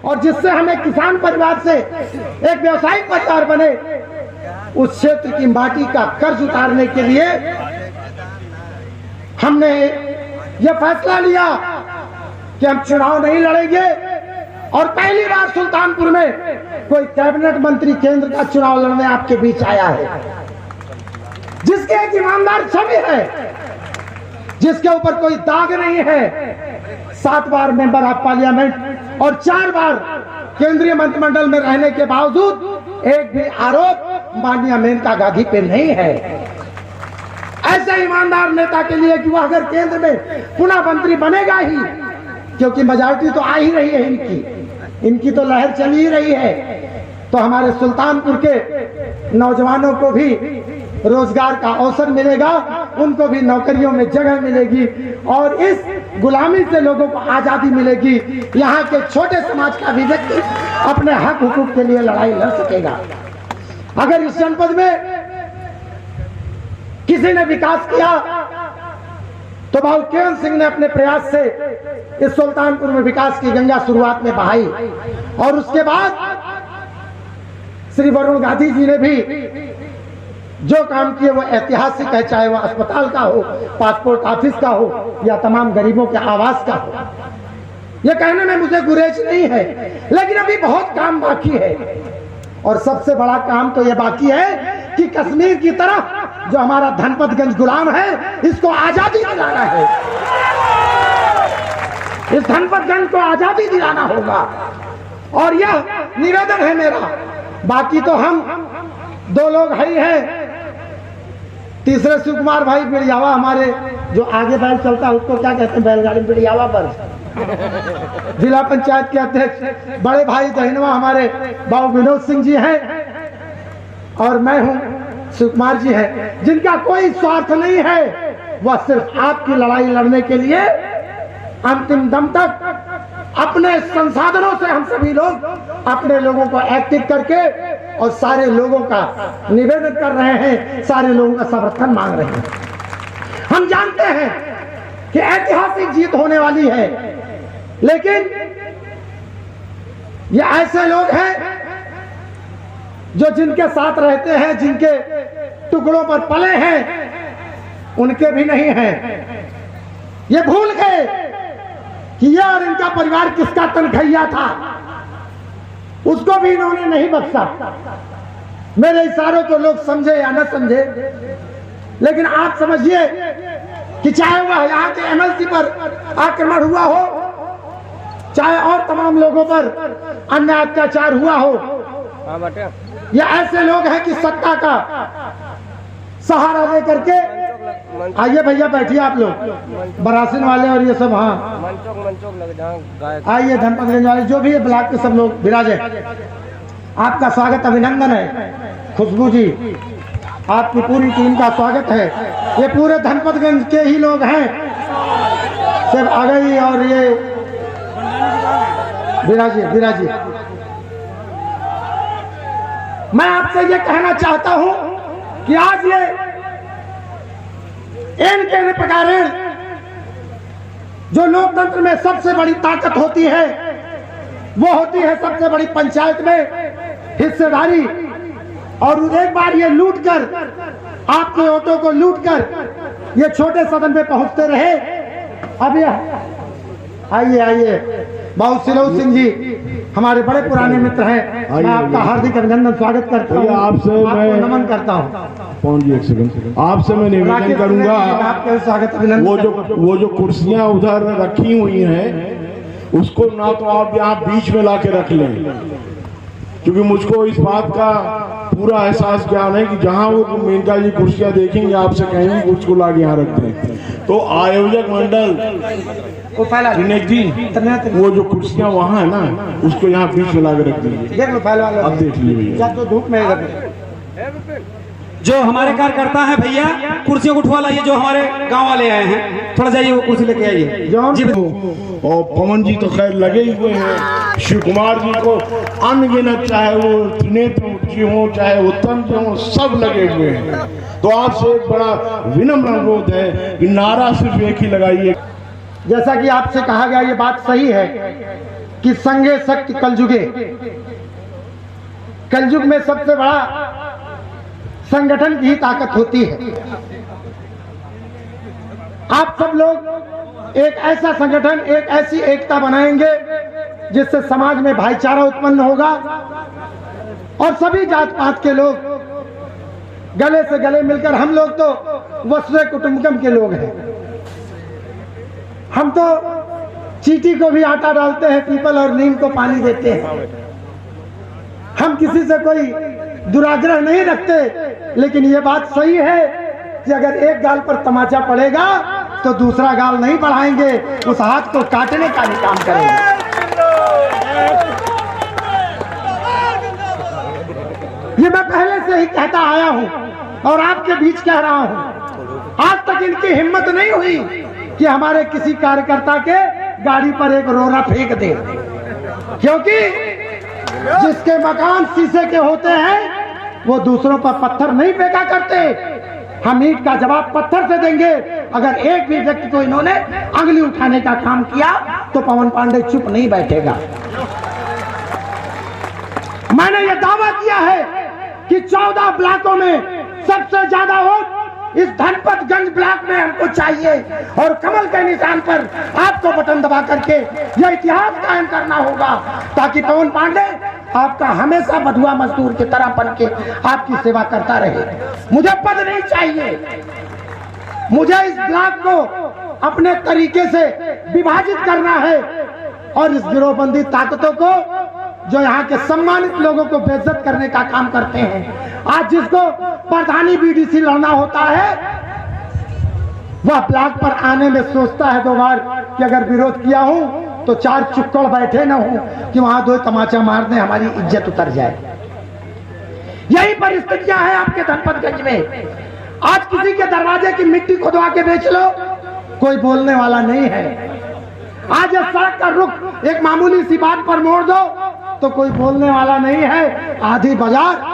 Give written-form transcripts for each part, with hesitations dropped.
और जिससे हमें किसान परिवार से एक व्यवसायिक परिवार बने, उस क्षेत्र की माटी का कर्ज उतारने के लिए हमने यह फैसला लिया कि हम चुनाव नहीं लड़ेंगे। और पहली बार सुल्तानपुर में कोई कैबिनेट मंत्री केंद्र का चुनाव लड़ने आपके बीच आया है, जिसके एक ईमानदार छवि है, जिसके ऊपर कोई दाग नहीं है। 7 बार मेंबर ऑफ पार्लियामेंट और 4 बार केंद्रीय मंत्रिमंडल में रहने के बावजूद एक भी आरोप माननीय मेनका गांधी पे नहीं है। ऐसे ईमानदार नेता के लिए कि वह अगर केंद्र में पुनः मंत्री बनेगा ही, क्योंकि मेजॉरिटी तो आ ही रही है, इनकी तो लहर चल ही रही है, तो हमारे सुल्तानपुर के नौजवानों को भी रोजगार का अवसर मिलेगा, उनको भी नौकरियों में जगह मिलेगी और इस गुलामी से लोगों को आजादी मिलेगी। यहाँ के छोटे समाज का भी व्यक्ति अपने हक हुकूक के लिए लड़ाई लड़ सकेगा। अगर इस जनपद में किसी ने विकास किया तो बाबू केवल सिंह ने अपने प्रयास से इस सुल्तानपुर में विकास की गंगा शुरुआत में बहाई, और उसके बाद श्री वरुण गांधी जी ने भी जो काम किए वो ऐतिहासिक है, चाहे वो अस्पताल का हो, पासपोर्ट ऑफिस का हो या तमाम गरीबों के आवास का हो। ये कहने में मुझे गुरेज नहीं है, लेकिन अभी बहुत काम बाकी है। और सबसे बड़ा काम तो ये बाकी है कि कश्मीर की तरह जो हमारा धनपतगंज गुलाम है, इसको आजादी दिलाना है। इस धनपतगंज को आजादी दिलाना होगा और यह निवेदन है मेरा। बाकी तो हम 2 लोग ही हैं। तीसरे शिव कुमार भाई बिड़ियावा, हमारे जो आगे बैल चलता है उसको क्या कहते हैं, बैलगाड़ी बिड़ियावा पर जिला पंचायत के अध्यक्ष बड़े भाई दहिनवा हमारे बाबू विनोद सिंह जी हैं, और मैं हूं शिव कुमार जी हैं, जिनका कोई स्वार्थ नहीं है। वह सिर्फ आपकी लड़ाई लड़ने के लिए अंतिम दम तक अपने संसाधनों से हम सभी लोग अपने लोगों को एक्टिव करके और सारे लोगों का निवेदन कर रहे हैं, सारे लोगों का समर्थन मांग रहे हैं। हम जानते हैं कि ऐतिहासिक जीत होने वाली है, लेकिन ये ऐसे लोग हैं जो जिनके साथ रहते हैं, जिनके टुकड़ों पर पले हैं, उनके भी नहीं हैं। ये भूल गए कि ये और इनका परिवार किसका तनखैया था, उसको भी इन्होंने नहीं बख्शा। मेरे इशारों को लोग समझे या न समझे, लेकिन आप समझिए कि चाहे वह यहाँ के एमएलसी पर आक्रमण हुआ हो, चाहे और तमाम लोगों पर अन्य अत्याचार हुआ हो, ये ऐसे लोग हैं कि सत्ता का सहारा लेकर के, आइए भैया बैठिए आप लोग, बरासिन वाले और ये सब, हाँ आइए धनपतगंज वाले, जो भी है ब्लॉक के सब लोग विराजे। आपका स्वागत, अभिनंदन है। खुशबू जी, आपकी पूरी टीम का स्वागत है। ये पूरे धनपतगंज के ही लोग हैं, सिर्फ आ गई और ये विराजी। मैं आपसे ये कहना चाहता हूं कि आज ये इन प्रकार जो लोकतंत्र में सबसे बड़ी ताकत होती है, वो होती है सबसे बड़ी पंचायत में हिस्सेदारी। और एक बार ये लूटकर, आपके वोटों को लूटकर ये छोटे सदन में पहुंचते रहे। अब ये आइए बाबू सिलौत सिंह जी हमारे बड़े पुराने मित्र हैं, मैं आपका हार्दिक अभिनंदन स्वागत करता हूँ, आपसे मैं नमन करता हूँ। एक सेकंड, आपसे मैं निवेदन करूंगा, आपके स्वागत अभिनंदन। वो जो कुर्सियां उधर रखी हुई हैं, उसको ना तो आप यहाँ बीच में लाके रख लें, क्योंकि मुझको इस बात का पूरा एहसास ज्ञान है कि जहाँ वो मेनका जी कुर्सियां देखेंगे आपसे कहेंगे उसको लाके यहाँ रख दें। तो आयोजक मंडल दिनेश जी, वो जो कुर्सियां वहाँ है ना, उसको यहाँ बीच में लाके रख दीजिए। अब देख लीजिए धूप में जो हमारे कार्यकर्ता हैं भैया, कुर्सियों को उठवा लाइए, जो हमारे गांव वाले आए हैं, थोड़ा जाइए वो कुर्सी लेके आइए जी। और पवन जी तो खैर लगे हुए हैं, शिव कुमार जी को अनगिनत, चाहे वो त्रिनेत्र जी हो, चाहे उत्तम जी हो, सब लगे हुए हैं। तो आपसे एक बड़ा विनम्र अनुरोध है कि नारा सिर्फ एक ही लगाइए। जैसा कि आपसे कहा गया, ये बात सही है कि संगे शक्ति कलयुगे, कलयुग में सबसे बड़ा संगठन की ही ताकत होती है। आप सब लोग एक ऐसा संगठन, एक ऐसी एकता बनाएंगे जिससे समाज में भाईचारा उत्पन्न होगा और सभी जात पात के लोग गले से गले मिलकर, हम लोग तो वसुधैव कुटुंबकम के लोग हैं, हम तो चींटी को भी आटा डालते हैं, पीपल और नीम को पानी देते हैं। हम किसी से कोई दुराग्रह नहीं रखते, लेकिन ये बात सही है कि अगर एक गाल पर तमाचा पड़ेगा तो दूसरा गाल नहीं बढ़ाएंगे, उस हाथ को काटने का भी काम करेंगे। ये मैं पहले से ही कहता आया हूं और आपके बीच कह रहा हूं। आज तक इनकी हिम्मत नहीं हुई कि हमारे किसी कार्यकर्ता के गाड़ी पर एक रोड़ा फेंक दे, क्योंकि जिसके मकान शीशे के होते हैं वो दूसरों पर पत्थर नहीं फेंका करते। हम ईंट का जवाब पत्थर से देंगे। अगर एक भी व्यक्ति को इन्होंने अंगली उठाने का काम किया तो पवन पांडे चुप नहीं बैठेगा। मैंने ये दावा किया है कि 14 ब्लॉकों में सबसे ज्यादा वोट इस धनपतगंज ब्लॉक में हमको चाहिए और कमल के निशान पर आपको बटन दबा करके यह इतिहास कायम करना होगा, ताकि पवन पांडे आपका हमेशा बधुआ मजदूर की तरह बन के आपकी सेवा करता रहे। मुझे पद नहीं चाहिए, मुझे इस ब्लॉक को अपने तरीके से विभाजित करना है और इस गिरोहबंदी ताकतों को, जो यहाँ के सम्मानित लोगों को बेइज्जत करने का काम करते हैं, आज जिसको प्रधानी बीडीसी लड़ना होता है वह ब्लॉक पर आने में सोचता है 2 बार कि अगर विरोध किया हूं तो 4 चुक्कड़ बैठे ना हो कि वहां 2 तमाचा मार दें, हमारी इज्जत उतर जाए। यही परिस्थितियां हैं आपके धनपतगंज में। आज किसी के दरवाजे की मिट्टी खुदवा के बेच लो, कोई बोलने वाला नहीं है। आज इस सड़क का रुख एक मामूली सी बात पर मोड़ दो तो कोई बोलने वाला नहीं है। आधी बाजार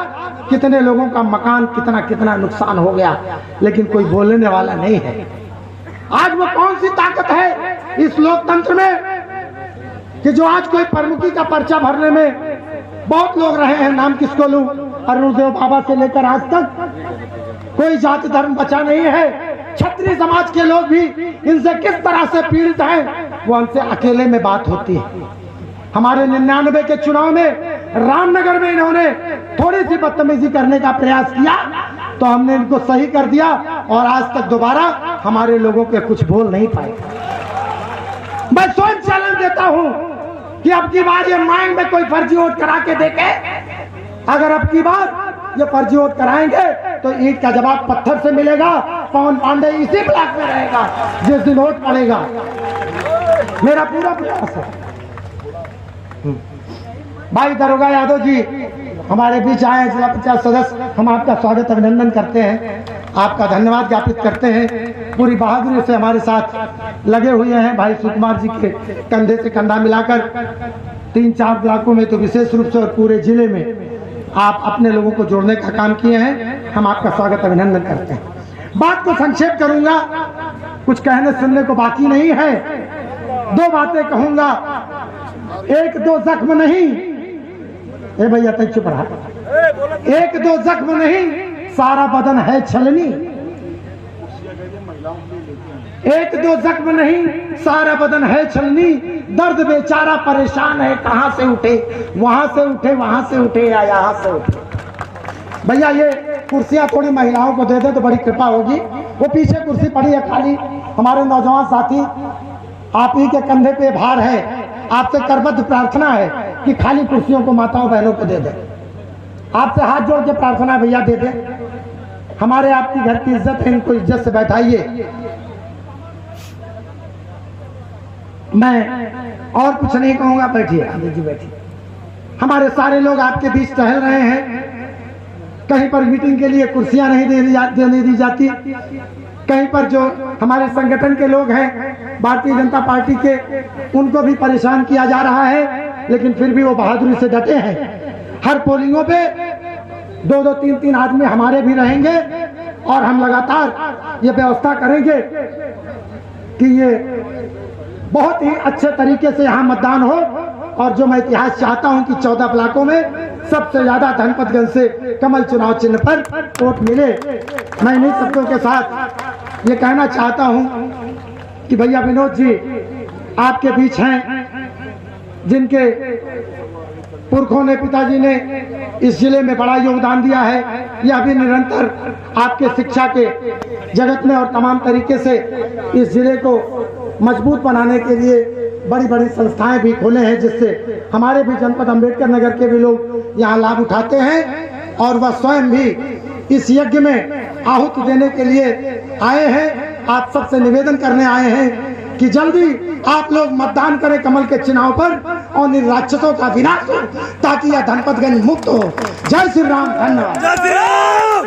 कितने लोगों का मकान कितना कितना नुकसान हो गया, लेकिन कोई बोलने वाला नहीं है। आज वो कौन सी ताकत है इस लोकतंत्र में कि जो आज कोई प्रमुखी का पर्चा भरने में बहुत लोग रहे हैं। नाम किसको लूं? अरुणदेव बाबा से लेकर आज तक कोई जाति धर्म बचा नहीं है। क्षत्रिय समाज के लोग भी इनसे किस तरह से पीड़ित हैं वो हमसे अकेले में बात होती है। हमारे 99 के चुनाव में रामनगर में इन्होंने थोड़ी सी बदतमीजी करने का प्रयास किया तो हमने इनको सही कर दिया और आज तक दोबारा हमारे लोगों के कुछ बोल नहीं पाए। मैं स्वयं चैलेंज देता हूं कि अब की बार ये मांग में कोई फर्जी वोट करा के देखे। अगर अब की बार ये फर्जी वोट कराएंगे तो ईंट का जवाब पत्थर से मिलेगा। पवन पांडे इसी ब्लॉक में रहेगा जिस दिन वोट पड़ेगा। मेरा पूरा प्रयास है। भाई दरोगा यादव जी हमारे बीच आए हैं, जिला पंचायत सदस्य, हम आपका स्वागत अभिनंदन करते हैं, आपका धन्यवाद ज्ञापित करते हैं। पूरी बहादुरी से हमारे साथ लगे हुए हैं भाई सुकुमार जी के कंधे से कंधा मिलाकर 3-4 ब्लॉकों में तो विशेष रूप से और पूरे जिले में आप अपने लोगों को जोड़ने का काम किए हैं। हम आपका स्वागत अभिनंदन करते हैं। बात को संक्षेप करूंगा, कुछ कहने सुनने को बाकी नहीं है। 2 बातें कहूंगा, 1-2 जख्म नहीं, ए भैया तक चुप रहा, 1-2 जख्म नहीं सारा बदन है छलनी। 1-2 जख्म नहीं सारा बदन है छलनी। दर्द बेचारा परेशान है, कहां से उठे, वहां से उठे, वहां से उठे या यहां से उठे। भैया ये कुर्सियां थोड़ी महिलाओं को दे दे तो बड़ी कृपा होगी। वो पीछे कुर्सी पड़ी है खाली। हमारे नौजवान साथी, आप ही के कंधे पे भार है, आपसे करबद्ध प्रार्थना है कि खाली कुर्सियों को माताओं बहनों को दे दे। आपसे हाथ जोड़ के प्रार्थना है भैया दे दे। हमारे आपकी घर की इज्जत है, इनको इज्जत से बैठाइए। मैं और कुछ नहीं कहूंगा, बैठिए आदि जी बैठिए। हमारे सारे लोग आपके बीच टहल रहे हैं। कहीं पर मीटिंग के लिए कुर्सियां नहीं देने दी जाती, कहीं पर जो हमारे संगठन के लोग हैं भारतीय जनता पार्टी के, उनको भी परेशान किया जा रहा है, लेकिन फिर भी वो बहादुरी से डटे हैं। हर पोलिंगों पे 2-2, 3-3 आदमी हमारे भी रहेंगे और हम लगातार ये व्यवस्था करेंगे कि ये बहुत ही अच्छे तरीके से यहाँ मतदान हो और जो मैं इतिहास चाहता हूं कि 14 ब्लॉकों में सबसे ज्यादा धनपतगंज से कमल चुनाव चिन्ह पर वोट मिले। मैं इन्हीं शब्दों के साथ ये कहना चाहता हूं कि भैया विनोद जी आपके बीच हैं, जिनके पुरखों ने, पिताजी ने इस जिले में बड़ा योगदान दिया है। यह भी निरंतर आपके शिक्षा के जगत में और तमाम तरीके से इस जिले को मजबूत बनाने के लिए बड़ी बड़ी संस्थाएं भी खोले हैं, जिससे हमारे भी जनपद अंबेडकर नगर के भी लोग यहाँ लाभ उठाते हैं और वह स्वयं भी इस यज्ञ में आहुति देने के लिए आए हैं। आप सबसे निवेदन करने आए हैं कि जल्दी आप लोग मतदान करें कमल के चुनाव पर और इन राक्षसों का विनाश हो, ताकि यह धनपतगंज मुक्त हो। जय श्री राम, धन्यवाद।